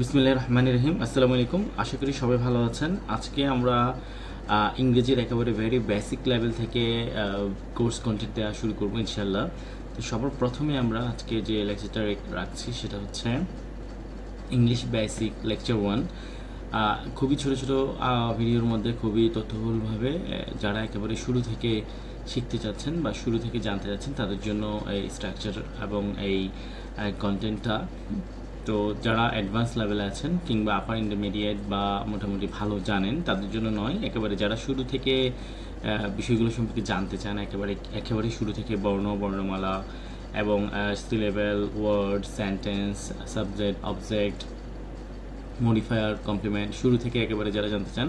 বিসমিল্লাহির রহমানির রহিম। আসসালামু আলাইকুম। আশা করি সবাই ভালো আছেন। আজকে আমরা ইংরেজির একেবারে ভেরি বেসিক লেভেল থেকে কোর্স কন্টেন্ট দেওয়া শুরু করবো ইনশাল্লাহ। তো সবার প্রথমে আমরা আজকে যে লেকচারটা রাখছি সেটা হচ্ছে ইংলিশ বেসিক লেকচার 1। খুবই ছোট ছোট ভিডিওর মধ্যে খুবই তথ্যবহুলভাবে যারা একেবারে শুরু থেকে শিখতে চাচ্ছেন বা শুরু থেকে জানতে চাচ্ছেন তাদের জন্য এই স্ট্রাকচার এবং এই কন্টেন্টটা। তো যারা অ্যাডভান্স লেভেলে আছেন কিংবা আপার ইন্টারমিডিয়েট বা মোটামুটি ভালো জানেন তাদের জন্য নয়, একেবারে যারা শুরু থেকে বিষয়গুলো সম্পর্কে জানতে চান, একেবারে শুরু থেকে বর্ণমালা এবং সি level, word, sentence, subject, object, modifier, complement শুরু থেকে একেবারে যারা জানতে চান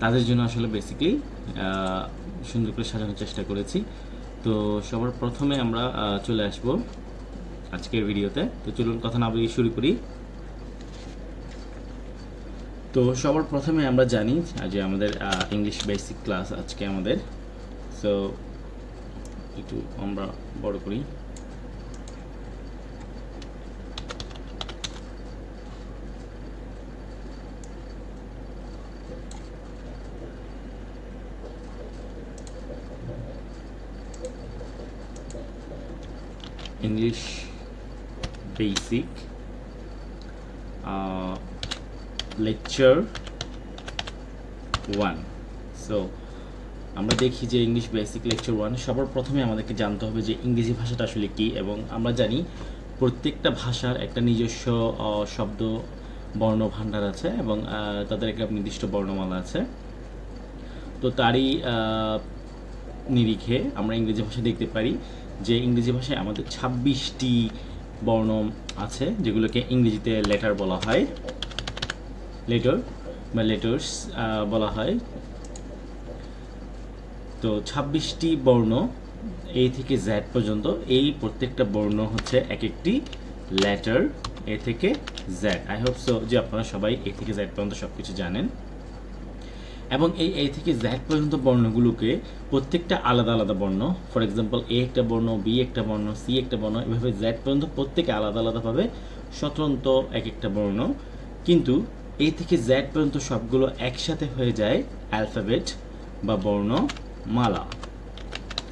তাদের জন্য আসলে বেসিক্যালি সুন্দর করে সাজানোর চেষ্টা করেছি। তো সবার প্রথমে আমরা চলে আসব আজকের ভিডিওতে। তো চলুন কথা না বলে শুরু করি। তো সবার প্রথমে আমরা জানি যে আমাদের ইংলিশ বেসিক ক্লাস আজকে আমাদের। সো একটু আমরা বড় করি। English basic lecture 1। সো আমরা দেখি যে ইংলিশ বেসিক লেকচার 1 সবার প্রথমে আমাদেরকে জানতে হবে যে ইংরেজি ভাষাটা আসলে কী। এবং আমরা জানি প্রত্যেকটা ভাষার একটা নিজস্ব শব্দ বর্ণ ভাণ্ডার আছে এবং তাদের একটা নির্দিষ্ট বর্ণমালা আছে। তো তারই নিরিখে আমরা ইংরেজি ভাষায় দেখতে পারি যে ইংরেজি ভাষায় আমাদের 26টি বর্ণ আছে, যেগুলোকে ইংরেজিতে লেটার বলা হয়, লেটার বা লেটার্স বলা হয়। তো 26টি বর্ণ এ থেকে জেড পর্যন্ত, এই প্রত্যেকটা বর্ণ হচ্ছে এক একটি লেটার এ থেকে জেড। আই হোপ সো যে আপনারা সবাই এ থেকে জেড পর্যন্ত সব কিছু জানেন। এবং এই এ থেকে জেড পর্যন্ত বর্ণগুলোকে প্রত্যেকটা আলাদা আলাদা বর্ণ, ফর এক্সাম্পল এ একটা বর্ণ, বি একটা বর্ণ, সি একটা বর্ণ, এভাবে জেড পর্যন্ত প্রত্যেকে আলাদা আলাদাভাবে স্বতন্ত্র এক একটা বর্ণ। কিন্তু এ থেকে জেড পর্যন্ত সবগুলো একসাথে হয়ে যায় অ্যালফাবেট বা বর্ণমালা।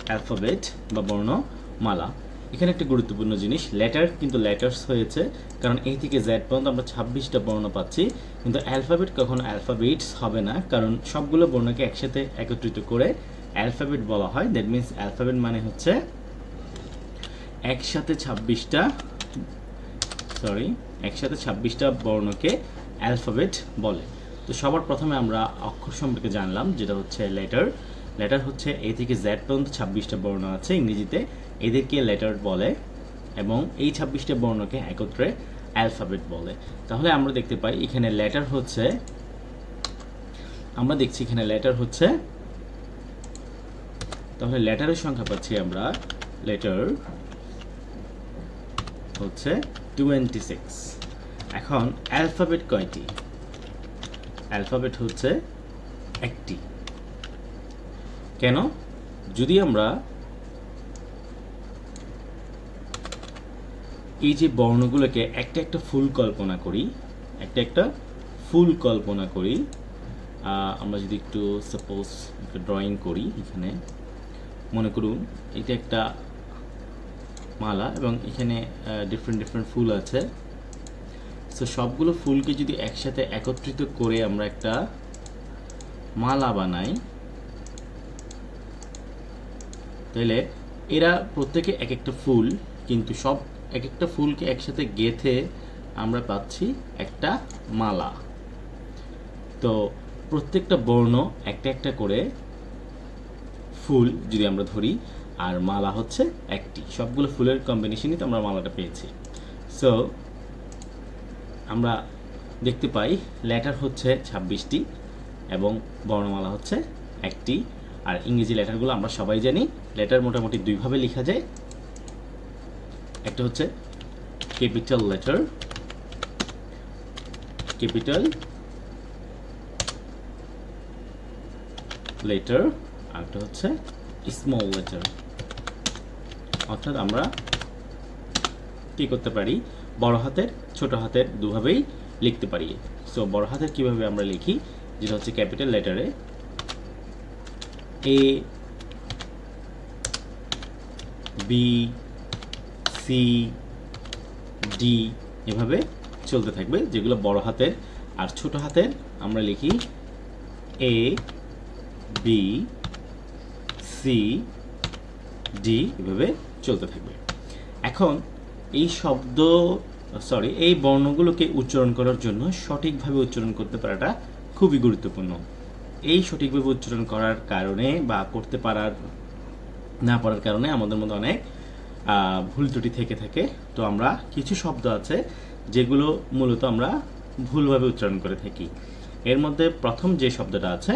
অ্যালফাবেট বা বর্ণমালা। এখানে একটা গুরুত্বপূর্ণ জিনিস, লেটার কিন্তু লেটার্স হয়েছে কারণ এ থেকে জেড পর্যন্ত আমরা 26টা বর্ণ পাচ্ছি, কিন্তু অ্যালফাবেট কখনো অ্যালফাবেটস হবে না কারণ সবগুলো বর্ণকে একসাথে একত্রিত করে অ্যালফাবেট বলা হয়। দ্যাট মিনস অ্যালফাবেট মানে হচ্ছে একসাথে 26টা বর্ণকে অ্যালফাবেট বলে। তো সবার প্রথমে আমরা অক্ষর সম্পর্কে জানলাম, যেটা হচ্ছে লেটার। লেটার হচ্ছে এ থেকে জেড পর্যন্ত 26টা বর্ণ আছে ইংরেজিতে, এদেরকে লেটার বলে এবং এই 26টা বর্ণকে একত্রে অ্যালফাবেট বলে। তাহলে আমরা দেখতে পাই এখানে লেটার হচ্ছে, আমরা দেখছি এখানে লেটার হচ্ছে, তাহলে লেটারের সংখ্যা পাচ্ছি আমরা, লেটার হচ্ছে 26। এখন অ্যালফাবেট কয়টি? অ্যালফাবেট হচ্ছে একটি। কেন? যদি আমরা এই যে বর্ণগুলোকে একটা একটা ফুল কল্পনা করি, আমরা যদি একটু সাপোজ একটা ড্রয়িং করি, এখানে মনে করুন এটা একটা মালা এবং এখানে ডিফারেন্ট ফুল আছে। সো সবগুলো ফুলকে যদি একসাথে একত্রিত করে আমরা একটা মালা বানাই, তাহলে এরা প্রত্যেকে এক একটা ফুল, কিন্তু সব এক একটা ফুলকে একসাথে গেঁথে আমরা পাচ্ছি একটা মালা। তো প্রত্যেকটা বর্ণ একটা একটা করে ফুল যদি আমরা ধরি, আর মালা হচ্ছে একটি, সবগুলো ফুলের কম্বিনেশনই তো আমরা মালাটা পেয়েছি। সো আমরা দেখতে পাই লেটার হচ্ছে 26টি এবং বর্ণমালা হচ্ছে একটি। আর ইংরেজি লেটারগুলো আমরা সবাই জানি, লেটার মোটামুটি দুইভাবে লেখা যায়। একটা হচ্ছে ক্যাপিটাল লেটার, আর একটা হচ্ছে স্মল লেটার। অর্থাৎ আমরা কি করতে পারি, বড় হাতের ছোট হাতের দুভাবেই লিখতে পারি। সো বড় হাতের কীভাবে আমরা লিখি, যেটা হচ্ছে capital লেটারে A B C D এভাবে চলতে থাকবে, যেগুলো বড় হাতের। আর ছোট হাতের আমরা লিখি এ বি সি ডি এভাবে চলতে থাকবে। এখন এই বর্ণগুলোকে উচ্চারণ করার জন্য সঠিকভাবে উচ্চারণ করতে পারাটা খুবই গুরুত্বপূর্ণ। এই সঠিকভাবে উচ্চারণ করার কারণে বা করতে না পারার কারণে আমাদের মধ্যে অনেক ভুল ত্রুটি থেকে থাকে। তো আমরা কিছু শব্দ আছে যেগুলো মূলত আমরা ভুলভাবে উচ্চারণ করে থাকি। এর মধ্যে প্রথম যে শব্দটা আছে,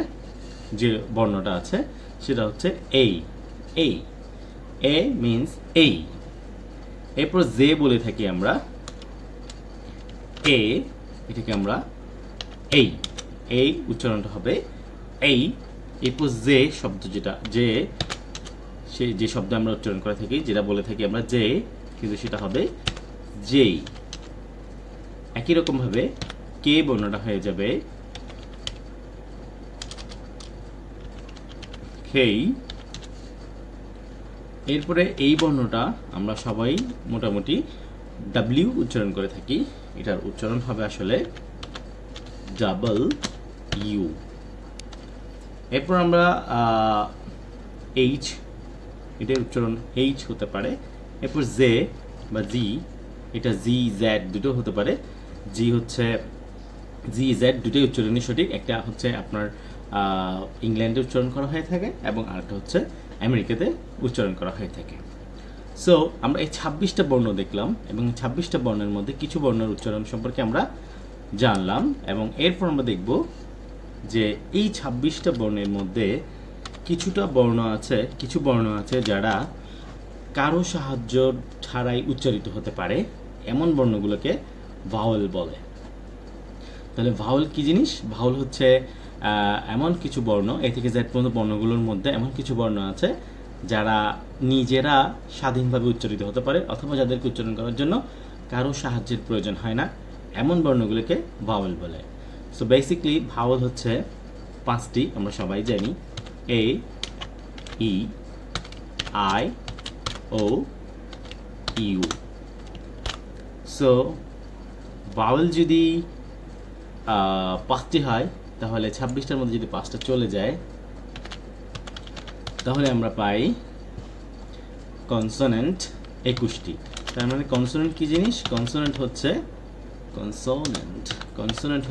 যে বর্ণটা আছে, সেটা হচ্ছে এই। এ মিন্স এই। এরপর যে বলে থাকি আমরা এটাকে আমরা এই উচ্চারণটা হবে এই। এরপর যে শব্দ, যেটা যে শব্দ আমরা উচ্চারণ করে থাকি, যেটা বলে থাকি আমরা যে, কিন্তু সেটা হবে যেই। একই রকম ভাবে কে বর্ণটা হয়ে যাবে খেই। এরপরে এই বর্ণটা আমরা সবাই মোটামুটি ডাব্লিউ উচ্চারণ করে থাকি, এটার উচ্চারণ হবে আসলে ডাবল ইউ। এরপর আমরা এইচ, এটার উচ্চারণ এইচ হতে পারে। এরপর জে বা জি, এটা জি জেড দুটো হতে পারে। জি জেড দুটোই উচ্চারণই সঠিক। একটা হচ্ছে আপনার ইংল্যান্ডে উচ্চারণ করা হয়ে থাকে এবং আরেকটা হচ্ছে আমেরিকাতে উচ্চারণ করা হয়ে থাকে। সো আমরা এই 26টা বর্ণ দেখলাম এবং 26টা বর্ণের মধ্যে কিছু বর্ণের উচ্চারণ সম্পর্কে আমরা জানলাম, এবং এরপর আমরা দেখব যে এই 26টা বর্ণের মধ্যে কিছু বর্ণ আছে যারা কারো সাহায্য ছাড়াই উচ্চারিত হতে পারে, এমন বর্ণগুলোকে ভাওয়েল বলে। তাহলে ভাওয়েল কি জিনিস? ভাওয়েল হচ্ছে এমন কিছু বর্ণ, এ থেকে জেড পর্যন্ত বর্ণগুলোর মধ্যে এমন কিছু বর্ণ আছে যারা নিজেরা স্বাধীনভাবে উচ্চারিত হতে পারে, অথবা যাদেরকে উচ্চারণ করার জন্য কারো সাহায্যের প্রয়োজন হয় না, এমন বর্ণগুলোকে ভাওয়েল বলে। সো বেসিকলি ভাওয়েল হচ্ছে 5টি, আমরা সবাই জানি। A, E, I, O, U. So vowel যদি 5টি হয়, তাহলে 26টার মধ্যে যদি 5টা চলে যায়, তাহলে আমরা পাই কনসোনেন্ট 21টি। তার মানে কনসোনেন্ট কি জিনিস? কনসোনেন্ট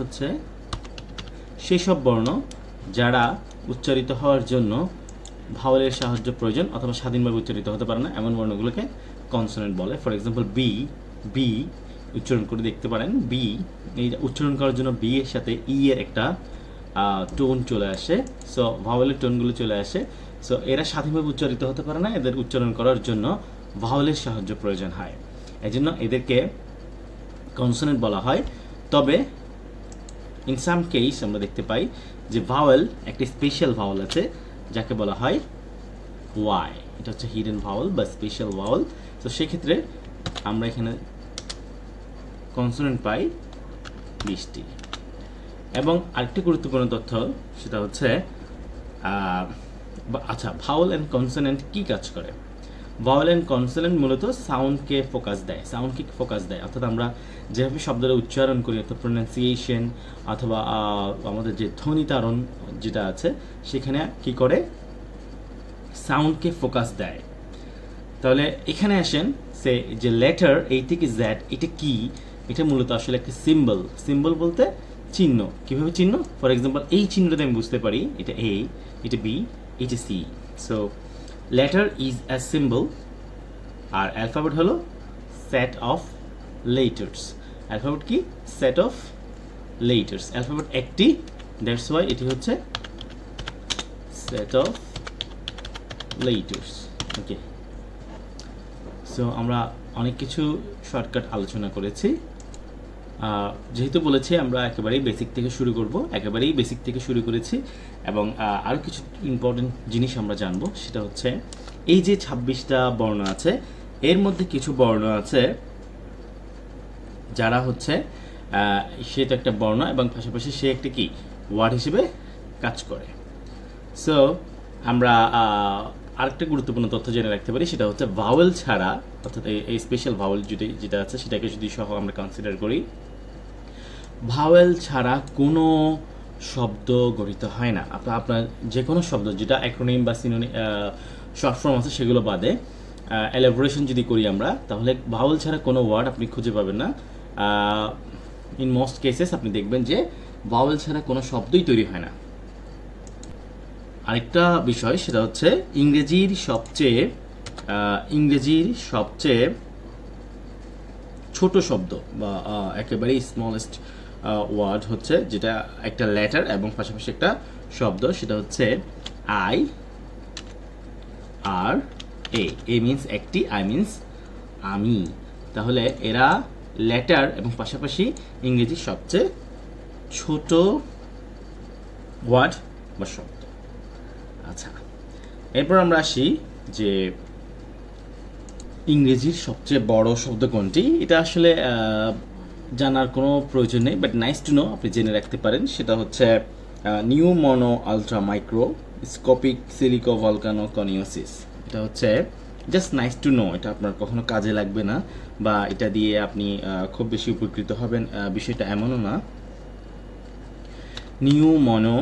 হচ্ছে সেই সব বর্ণ যারা উচ্চারিত হওয়ার জন্য ভাওয়েলের সাহায্য প্রয়োজন অথবা স্বাধীনভাবে উচ্চারিত হতে পারে না, এমন বর্ণগুলোকে কনসোনেন্ট বলে। ফর এক্সাম্পল বি উচ্চারণ করে দেখতে পারেন। বি, এই উচ্চারণ করার জন্য বি এর সাথে ই এর একটা টোন চলে আসে। সো ভাওয়েলের টোনগুলো চলে আসে। সো এরা স্বাধীনভাবে উচ্চারিত হতে পারে না, এদের উচ্চারণ করার জন্য ভাওয়েলের সাহায্য প্রয়োজন হয়, এজন্য এদেরকে কনসোনেন্ট বলা হয়। তবে ইন সাম কেস আমরা দেখতে পাই যে ভাওয়েল একটা স্পেশাল ভাওয়েল আছে যাকে বলা হয় ওয়াই। এটা হচ্ছে হিডেন ভাওয়েল বা স্পেশাল ভাওয়েল। তো সেক্ষেত্রে আমরা এখানে কনসোনেন্ট পাই 20টি। এবং আরেকটি গুরুত্বপূর্ণ তথ্য, সেটা হচ্ছে আচ্ছা, ভাওয়েল অ্যান্ড কনসোনেন্ট কি কাজ করে? ভাওয়েল অ্যান্ড কনসোনেন্ট মূলত সাউন্ডকে ফোকাস দেয়। অর্থাৎ আমরা যেভাবে শব্দটা উচ্চারণ করি, অর্থাৎ প্রোনাউন্সিয়েশন অথবা আমাদের যে ধ্বনিতারণ যেটা আছে, সেখানে কি করে? সাউন্ডকে ফোকাস দেয়। তাহলে এখানে আসেন, যে লেটার এই থেকে জেড, এটা কি? এটা মূলত আসলে একটা সিম্বল বলতে চিহ্ন। কিভাবে চিহ্ন? ফর এক্সাম্পল এই চিহ্নটাতে আমি বুঝতে পারি এটা এ, এটা বি, এটা C. So letter is a symbol, আর অ্যালফাবেট হলো সেট অফ লেটার্স। অ্যালফাবেট কি? Set of letters. অ্যালফাবেট একটি, দ্যাটস ওয়াই এটি হচ্ছে set of letters. Okay, so আমরা অনেক কিছু শর্টকাট আলোচনা করেছি। যেহেতু বলেছি আমরা একেবারেই বেসিক থেকে শুরু করেছি, এবং আরও কিছু ইম্পর্টেন্ট জিনিস আমরা জানবো। সেটা হচ্ছে এই যে 26টা বর্ণ আছে, এর মধ্যে কিছু বর্ণ আছে যারা হচ্ছে সে তো একটা বর্ণ এবং পাশাপাশি সে একটা কি ওয়ার্ড হিসেবে কাজ করে। সো আমরা আরেকটা গুরুত্বপূর্ণ তথ্য জেনে রাখতে পারি, সেটা হচ্ছে ভাওয়েল ছাড়া, অর্থাৎ এই স্পেশাল ভাওয়েল যেটা আছে সেটাকে যদি সহ আমরা কনসিডার করি, ভাওয়েল ছাড়া কোনো শব্দ গঠিত হয় না। আপনার যে কোনো শব্দ যেটা অ্যাক্রোনিম বা সিনোনিম শর্ট ফর্ম আছে সেগুলো বাদে এলাবোরেশন যদি করি আমরা, তাহলে ভাওয়েল ছাড়া কোনো ওয়ার্ড আপনি খুঁজে পাবেন না। ইন মোস্ট কেসেস আপনি দেখবেন যে ভাওয়েল ছাড়া কোনো শব্দই তৈরি হয় না। আরেকটা বিষয় সেটা হচ্ছে ইংরেজির সবচেয়ে ছোট শব্দ বা একেবারেই স্মলেস্ট ওয়ার্ড হচ্ছে যেটা একটা লেটার এবং পাশাপাশি একটা শব্দ, সেটা হচ্ছে আই আর এ মিনস একটি, আই মিনস আমি। তাহলে এরা লেটার এবং পাশাপাশি ইংরেজির সবচেয়ে ছোট ওয়ার্ড বা শব্দ। আচ্ছা, এরপর আমরা আসি যে ইংরেজির সবচেয়ে বড় শব্দ কোনটি। এটা আসলে জানার কোনো প্রয়োজন নেই, বাট নাইস টু নো, আপনি জেনে রাখতে পারেন। সেটা হচ্ছে নিউ মনো আলট্রা মাইক্রো স্কোপিক সিলিকো ভলকানো কনিওসিস। এটা হচ্ছে জাস্ট নাইস টু নো, এটা আপনার কখনো কাজে লাগবে না বা এটা দিয়ে আপনি খুব বেশি উপকৃত হবেন, বিষয়টা এমনও না। নিউ মনো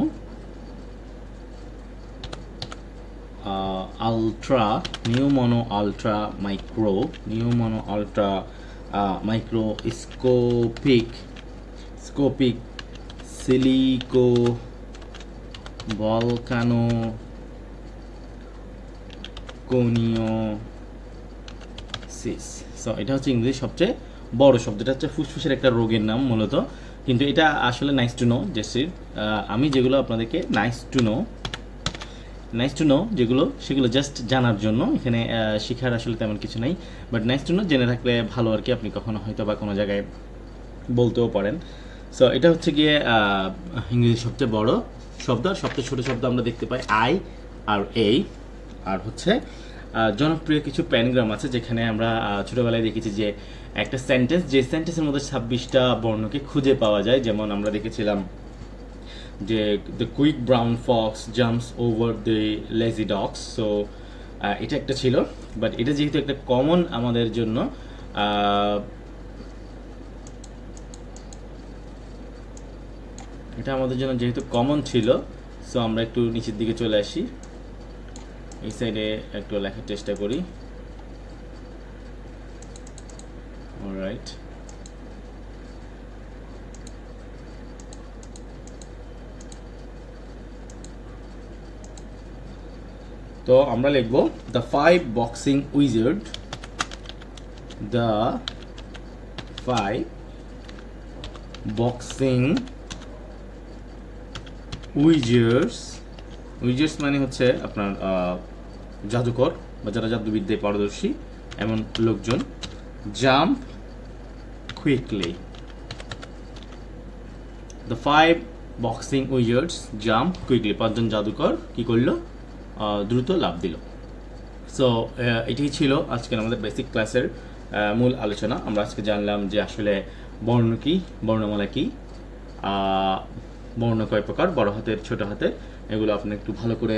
ultra micro স্কোপিক silico volcano কোনিওসিস। So এটা হচ্ছে ইংরেজির সবচেয়ে বড় শব্দ। এটা হচ্ছে ফুসফুসের একটা রোগের নাম মূলত, কিন্তু এটা আসলে নাইস টু নো। জাস্ট আমি যেগুলো আপনাদেরকে নাইস টু নো সেগুলো জাস্ট জানার জন্য, এখানে শেখার আসলে তেমন কিছু নেই, বাট নাইস টু নো জেনে রাখলে ভালো আর কি। আপনি কখনো হয়তো বা কোনো জায়গায় বলতেও পারেন। সো এটা হচ্ছে গিয়ে ইংরেজির সবচেয়ে বড় শব্দ। আর সবচেয়ে ছোট শব্দ আমরা দেখতে পাই আই আর এই। আর হচ্ছে জনপ্রিয় কিছু প্যানগ্রাম আছে যেখানে আমরা ছোটোবেলায় দেখেছি যে একটা সেন্টেন্সের মধ্যে 26টা বর্ণকে খুঁজে পাওয়া যায়। যেমন আমরা দেখেছিলাম যে the quick brown Fox jumps over the lazy dogs. So এটা একটা ছিল, বাট এটা যেহেতু একটা কমন আমাদের জন্য, যেহেতু কমন ছিল, সো আমরা একটু নিচের দিকে চলে আসি, এই সাইডে একটু লেখার চেষ্টা করি। অলরাইট, তো আমরা লিখব দ্য ফাইভ বক্সিং উইজার্স মানে হচ্ছে আপনার জাদুকর বা যারা জাদুবিদ্যায় পারদর্শী এমন লোকজন। Jump quickly, the five boxing wizards jump quickly, পাঁচজন জাদুকর কি করলো, দ্রুত লাফ দিল। সো এটাই ছিল আজকের আমাদের বেসিক ক্লাসের মূল আলোচনা। আমরা আজকে জানলাম যে আসলে বর্ণ কী, বর্ণমালা কী, বর্ণ কয় প্রকার, বড় হাতের ছোট হাতের, এগুলো আপনি একটু ভালো করে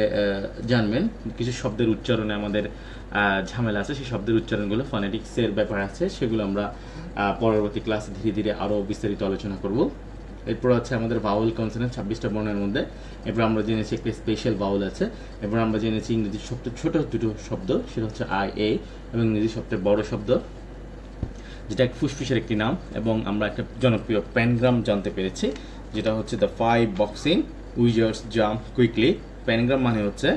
জানবেন। কিছু শব্দের উচ্চারণে আমাদের ঝামেলা আছে, সেই শব্দের উচ্চারণগুলো ফনেটিক্সের ব্যাপার আছে, সেগুলো আমরা পরবর্তী ক্লাসে ধীরে ধীরে আরও বিস্তারিত আলোচনা করব। এরপর আছে আমাদের ভাওয়েল কনসোনেন্ট 26টা বর্ণের মধ্যে। এরপর আমরা জেনেছি একটা স্পেশাল ভাওয়েল আছে। এরপর আমরা জেনেছি ইংরেজির সবচেয়ে ছোট দুটো শব্দ, সেটা হচ্ছে আই এ, এবং ইংরেজির সবচেয়ে বড় শব্দ যেটা ফুসফুসের একটি নাম। এবং আমরা একটা জনপ্রিয় প্যানগ্রাম জানতে পেরেছি, যেটা হচ্ছে the five boxing wizards jump quickly. Pangram মানে হচ্ছে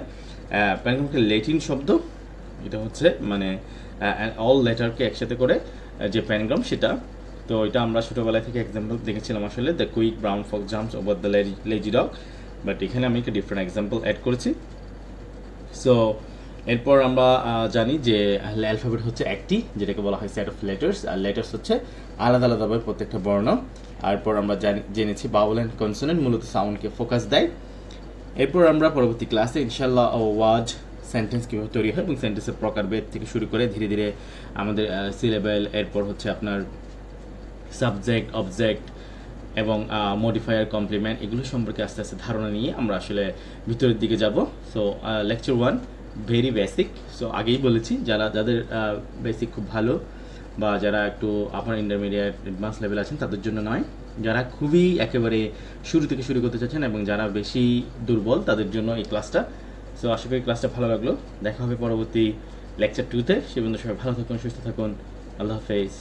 প্যানগ্রাম একটা ল্যাটিন শব্দ, এটা হচ্ছে মানে অল লেটারকে একসাথে করে যে প্যানগ্রাম সেটা। তো এটা আমরা ছোটোবেলা থেকে এক্সাম্পল দেখেছিলাম আসলে the quick brown Fox jumps over the lazy dog, but এখানে আমি একটা ডিফারেন্ট এক্সাম্পল অ্যাড করেছি। সো এরপর আমরা জানি যে অ্যালফাবেট হচ্ছে একটি, যেটাকে বলা হয় সেট অফ লেটার্স, আর লেটার্স হচ্ছে আলাদা আলাদাভাবে প্রত্যেকটা বর্ণ। এরপর আমরা জেনেছি ভাওয়েল অ্যান্ড কনসোনেন্ট মূলত সাউন্ডকে ফোকাস দেয়। এরপর আমরা পরবর্তী ক্লাসে ইনশাল্লাহ ওয়াজ সেন্টেন্স কীভাবে তৈরি হয় এবং সেন্টেন্সের প্রকারভেদ থেকে শুরু করে ধীরে ধীরে আমাদের সিলেবেল, এরপর হচ্ছে আপনার সাবজেক্ট, অবজেক্ট, এবং মডিফায়ার কমপ্লিমেন্ট এগুলো সম্পর্কে আস্তে আস্তে ধারণা নিয়ে আমরা আসলে ভিতরের দিকে যাব। So lecture 1 very basic. So আগেই বলেছি যাদের বেসিক খুব ভালো বা যারা একটু আপার ইন্টারমিডিয়েট অ্যাডভান্স লেভেল আছেন তাদের জন্য নয়, যারা খুবই একেবারে শুরু থেকে শুরু করতে চাচ্ছেন এবং যারা বেশি দুর্বল তাদের জন্য এই ক্লাসটা। সো আশা করি ক্লাসটা ভালো লাগলো। দেখা হবে পরবর্তী লেকচার 2-তে। সে পর্যন্ত সবাই ভালো থাকুন, সুস্থ থাকুন। আল্লাহ হাফেজ।